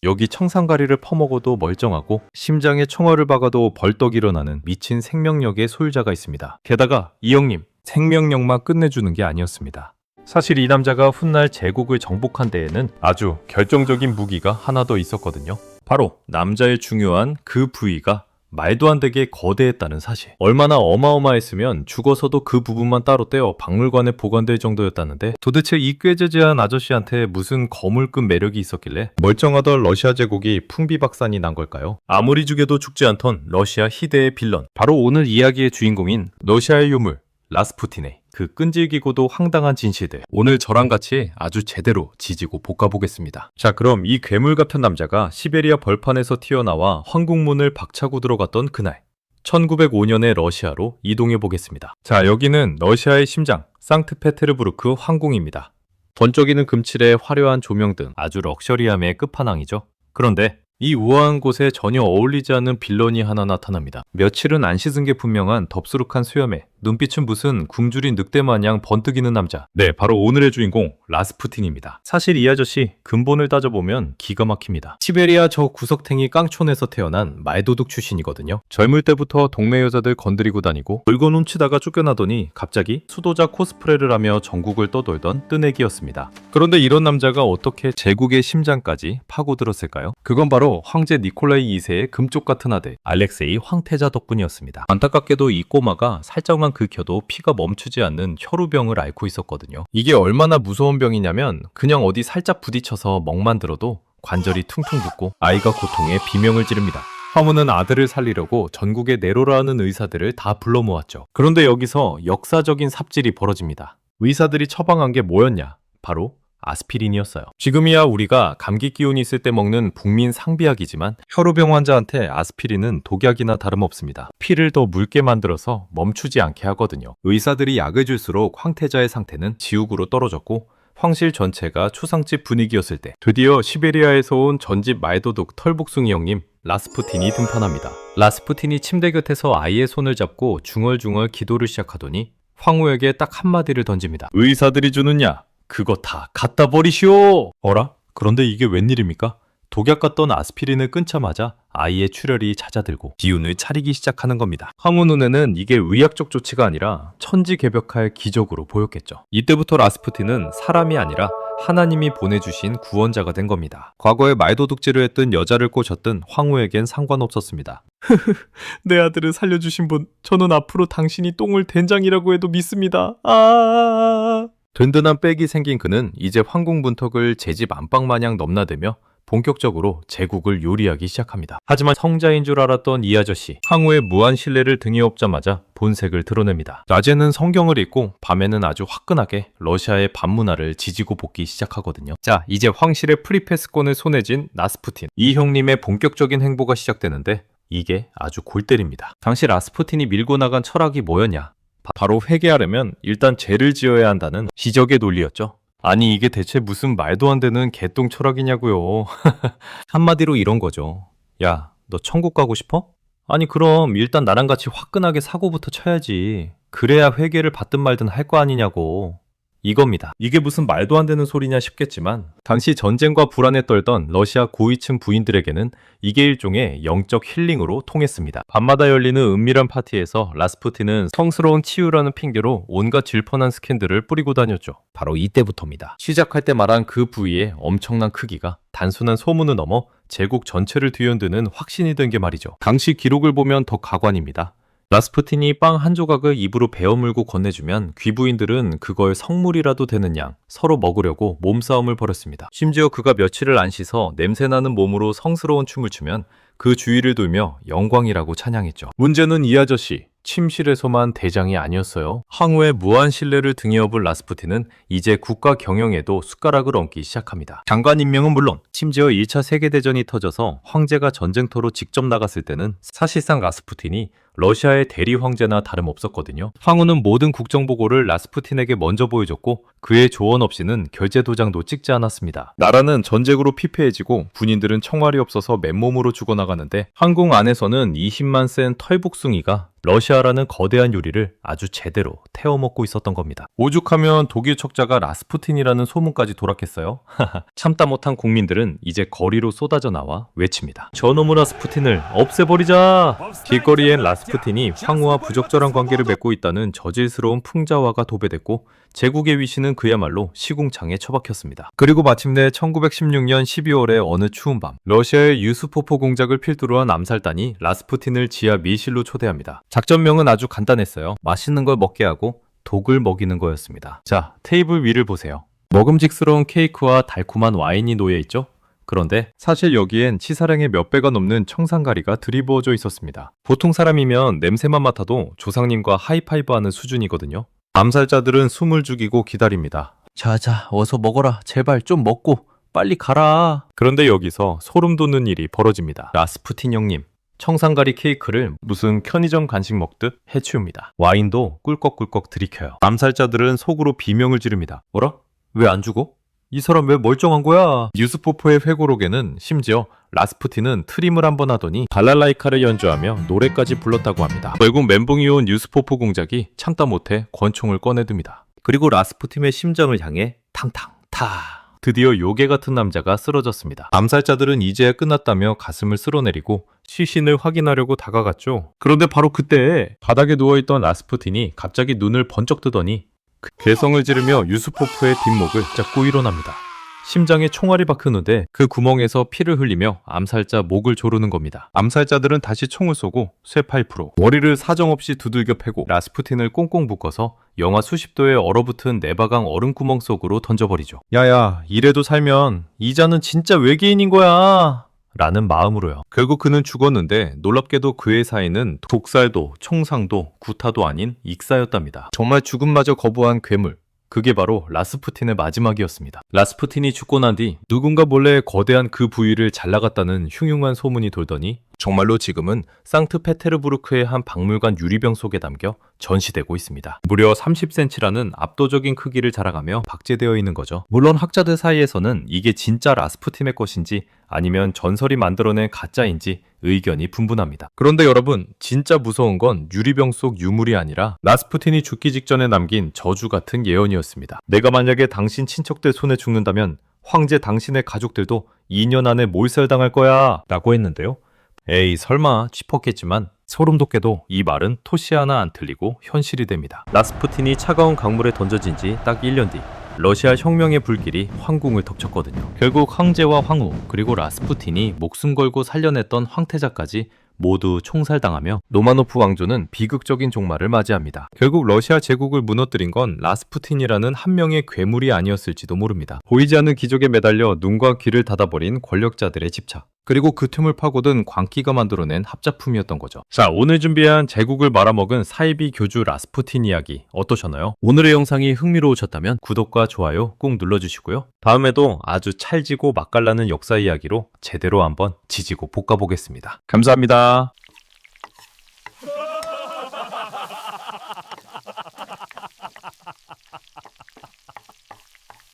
여기 청산가리를 퍼먹어도 멀쩡하고 심장에 총알을 박아도 벌떡 일어나는 미친 생명력의 소유자가 있습니다. 게다가 이 형님 생명력만 끝내주는 게 아니었습니다. 사실 이 남자가 훗날 제국을 정복한 데에는 아주 결정적인 무기가 하나 더 있었거든요. 바로 남자의 중요한 그 부위가 말도 안 되게 거대했다는 사실. 얼마나 어마어마했으면 죽어서도 그 부분만 따로 떼어 박물관에 보관될 정도였다는데, 도대체 이 꾀지지한 아저씨한테 무슨 거물급 매력이 있었길래 멀쩡하던 러시아 제국이 풍비박산이 난 걸까요? 아무리 죽여도 죽지 않던 러시아 희대의 빌런, 바로 오늘 이야기의 주인공인 러시아의 유물 라스푸틴의 그 끈질기고도 황당한 진실들, 오늘 저랑 같이 아주 제대로 지지고 볶아보겠습니다. 자, 그럼 이 괴물 같은 남자가 시베리아 벌판에서 튀어나와 황궁문을 박차고 들어갔던 그날, 1905년의 러시아로 이동해 보겠습니다. 자, 여기는 러시아의 심장 상트페테르부르크 황궁입니다. 번쩍이는 금칠에 화려한 조명 등 아주 럭셔리함의 끝판왕이죠. 그런데 이 우아한 곳에 전혀 어울리지 않는 빌런이 하나 나타납니다. 며칠은 안 씻은 게 분명한 덥수룩한 수염에 눈빛은 무슨 굶주린 늑대 마냥 번뜩이는 남자. 네, 바로 오늘의 주인공 라스푸틴입니다. 사실 이 아저씨 근본을 따져보면 기가 막힙니다. 시베리아 저 구석탱이 깡촌에서 태어난 말도둑 출신이거든요. 젊을 때부터 동네 여자들 건드리고 다니고 물건 훔치다가 쫓겨나더니 갑자기 수도자 코스프레를 하며 전국을 떠돌던 뜨내기였습니다. 그런데 이런 남자가 어떻게 제국의 심장까지 파고들었을까요? 그건 바로 황제 니콜라이 2세의 금쪽 같은 아들 알렉세이 황태자 덕분이었습니다. 안타깝게도 이 꼬마가 살짝만 긁혀도 피가 멈추지 않는 혈우병을 앓고 있었거든요. 이게 얼마나 무서운 병이냐면 그냥 어디 살짝 부딪혀서 멍만 들어도 관절이 퉁퉁 붓고 아이가 고통에 비명을 지릅니다. 화무는 아들을 살리려고 전국에 내로라 하는 의사들을 다 불러 모았죠. 그런데 여기서 역사적인 삽질이 벌어집니다. 의사들이 처방한 게 뭐였냐? 바로 아스피린이었어요. 지금이야 우리가 감기 기운이 있을 때 먹는 국민 상비약이지만 혈우병 환자한테 아스피린은 독약이나 다름없습니다. 피를 더 묽게 만들어서 멈추지 않게 하거든요. 의사들이 약을 줄수록 황태자의 상태는 지옥으로 떨어졌고 황실 전체가 초상집 분위기였을 때 드디어 시베리아에서 온 전집 말도둑 털복숭이 형님 라스푸틴이 등판합니다. 라스푸틴이 침대 곁에서 아이의 손을 잡고 중얼중얼 기도를 시작하더니 황후에게 딱 한마디를 던집니다. 의사들이 주는 약 그거 다 갖다 버리시오! 어라? 그런데 이게 웬일입니까? 독약 같던 아스피린을 끊자마자 아이의 출혈이 잦아들고 기운을 차리기 시작하는 겁니다. 황후 눈에는 이게 의학적 조치가 아니라 천지개벽할 기적으로 보였겠죠. 이때부터 라스푸틴은 사람이 아니라 하나님이 보내주신 구원자가 된 겁니다. 과거에 말도둑질을 했든 여자를 꼬셨든 황후에겐 상관없었습니다. 내 아들을 살려주신 분, 저는 앞으로 당신이 똥을 된장이라고 해도 믿습니다. 든든한 백이 생긴 그는 이제 황궁 문턱을 제 집 안방 마냥 넘나들며 본격적으로 제국을 요리하기 시작합니다. 하지만 성자인 줄 알았던 이 아저씨, 황후의 무한 신뢰를 등에 업자마자 본색을 드러냅니다. 낮에는 성경을 읽고 밤에는 아주 화끈하게 러시아의 밤문화를 지지고 볶기 시작하거든요. 자, 이제 황실의 프리패스권을 손에 쥔 라스푸틴, 이 형님의 본격적인 행보가 시작되는데 이게 아주 골 때립니다. 당시 라스푸틴이 밀고 나간 철학이 뭐였냐? 바로 회개하려면 일단 죄를 지어야 한다는 시적의 논리였죠. 아니 이게 대체 무슨 말도 안 되는 개똥 철학이냐고요. 한마디로 이런 거죠. 야, 너 천국 가고 싶어? 아니 그럼 일단 나랑 같이 화끈하게 사고부터 쳐야지. 그래야 회개를 받든 말든 할 거 아니냐고. 이겁니다. 이게 무슨 말도 안 되는 소리냐 싶겠지만 당시 전쟁과 불안에 떨던 러시아 고위층 부인들에게는 이게 일종의 영적 힐링으로 통했습니다. 밤마다 열리는 은밀한 파티에서 라스푸틴은 성스러운 치유라는 핑계로 온갖 질펀한 스캔들을 뿌리고 다녔죠. 바로 이때부터입니다. 시작할 때 말한 그 부위의 엄청난 크기가 단순한 소문을 넘어 제국 전체를 뒤흔드는 확신이 된 게 말이죠. 당시 기록을 보면 더 가관입니다. 라스푸틴이 빵 한 조각을 입으로 베어 물고 건네주면 귀부인들은 그걸 성물이라도 되는 양 서로 먹으려고 몸싸움을 벌였습니다. 심지어 그가 며칠을 안 씻어 냄새나는 몸으로 성스러운 춤을 추면 그 주위를 돌며 영광이라고 찬양했죠. 문제는 이 아저씨 침실에서만 대장이 아니었어요. 황후의 무한 신뢰를 등에 업은 라스푸틴은 이제 국가 경영에도 숟가락을 얹기 시작합니다. 장관 임명은 물론 심지어 1차 세계대전이 터져서 황제가 전쟁터로 직접 나갔을 때는 사실상 라스푸틴이 러시아의 대리 황제나 다름없었거든요. 황후는 모든 국정보고를 라스푸틴에게 먼저 보여줬고 그의 조언 없이는 결제 도장도 찍지 않았습니다. 나라는 전쟁으로 피폐해지고 군인들은 총알이 없어서 맨몸으로 죽어나가는데 황궁 안에서는 20만 센 털복숭이가 러시아라는 거대한 요리를 아주 제대로 태워먹고 있었던 겁니다. 오죽하면 독일 척자가 라스푸틴이라는 소문까지 돌았겠어요? 참다 못한 국민들은 이제 거리로 쏟아져 나와 외칩니다. 저놈의 라스푸틴을 없애버리자! 길거리엔 라스푸틴이 황후와 부적절한 관계를 맺고 있다는 저질스러운 풍자화가 도배됐고 제국의 위신은 그야말로 시궁창에 처박혔습니다. 그리고 마침내 1916년 12월의 어느 추운 밤, 러시아의 유스포포 공작을 필두로 한 암살단이 라스푸틴을 지하 밀실로 초대합니다. 작전명은 아주 간단했어요. 맛있는 걸 먹게 하고 독을 먹이는 거였습니다. 자, 테이블 위를 보세요. 먹음직스러운 케이크와 달콤한 와인이 놓여 있죠? 그런데 사실 여기엔 치사량의 몇 배가 넘는 청산가리가 들이부어져 있었습니다. 보통 사람이면 냄새만 맡아도 조상님과 하이파이브하는 수준이거든요. 암살자들은 숨을 죽이고 기다립니다. 자자, 어서 먹어라. 제발 좀 먹고 빨리 가라. 그런데 여기서 소름 돋는 일이 벌어집니다. 라스푸틴 형님, 청산가리 케이크를 무슨 편의점 간식 먹듯 해치웁니다. 와인도 꿀꺽꿀꺽 들이켜요. 암살자들은 속으로 비명을 지릅니다. 뭐라? 왜 안 죽어? 이 사람 왜 멀쩡한 거야? 뉴스포포의 회고록에는 심지어 라스푸틴은 트림을 한번 하더니 발랄라이카를 연주하며 노래까지 불렀다고 합니다. 결국 멘붕이 온 뉴스포포 공작이 참다 못해 권총을 꺼내듭니다. 그리고 라스푸틴의 심장을 향해 탕탕 타. 드디어 요괴 같은 남자가 쓰러졌습니다. 암살자들은 이제야 끝났다며 가슴을 쓸어내리고 시신을 확인하려고 다가갔죠. 그런데 바로 그때 바닥에 누워있던 라스푸틴이 갑자기 눈을 번쩍 뜨더니 괴성을 지르며 유스포프의 뒷목을 잡고 일어납니다. 심장에 총알이 박혔는데 그 구멍에서 피를 흘리며 암살자 목을 조르는 겁니다. 암살자들은 다시 총을 쏘고 쇠파이프로 머리를 사정없이 두들겨 패고 라스푸틴을 꽁꽁 묶어서 영하 수십 도에 얼어붙은 내바강 얼음구멍 속으로 던져버리죠. 야야, 이래도 살면 이자는 진짜 외계인인 거야! 라는 마음으로요. 결국 그는 죽었는데 놀랍게도 그의 사인은 독살도 총상도 구타도 아닌 익사였답니다. 정말 죽음마저 거부한 괴물. 그게 바로 라스푸틴의 마지막이었습니다. 라스푸틴이 죽고 난 뒤 누군가 몰래 거대한 그 부위를 잘라갔다는 흉흉한 소문이 돌더니 정말로 지금은 상트페테르부르크의 한 박물관 유리병 속에 담겨 전시되고 있습니다. 무려 30cm라는 압도적인 크기를 자랑하며 박제되어 있는 거죠. 물론 학자들 사이에서는 이게 진짜 라스푸틴의 것인지 아니면 전설이 만들어낸 가짜인지 의견이 분분합니다. 그런데 여러분, 진짜 무서운 건 유리병 속 유물이 아니라 라스푸틴이 죽기 직전에 남긴 저주 같은 예언이었습니다. 내가 만약에 당신 친척들 손에 죽는다면 황제 당신의 가족들도 2년 안에 몰살당할 거야 라고 했는데요. 에이 설마 싶었겠지만 소름 돋게도 이 말은 토시 하나 안 틀리고 현실이 됩니다. 라스푸틴이 차가운 강물에 던져진 지 딱 1년 뒤 러시아 혁명의 불길이 황궁을 덮쳤거든요. 결국 황제와 황후 그리고 라스푸틴이 목숨 걸고 살려냈던 황태자까지 모두 총살당하며 로마노프 왕조는 비극적인 종말을 맞이합니다. 결국 러시아 제국을 무너뜨린 건 라스푸틴이라는 한 명의 괴물이 아니었을지도 모릅니다. 보이지 않는 기적에 매달려 눈과 귀를 닫아버린 권력자들의 집착. 그리고 그 틈을 파고든 광기가 만들어낸 합작품이었던 거죠. 자, 오늘 준비한 제국을 말아먹은 사이비 교주 라스푸틴 이야기 어떠셨나요? 오늘의 영상이 흥미로우셨다면 구독과 좋아요 꼭 눌러주시고요. 다음에도 아주 찰지고 맛깔나는 역사 이야기로 제대로 한번 지지고 볶아보겠습니다. 감사합니다.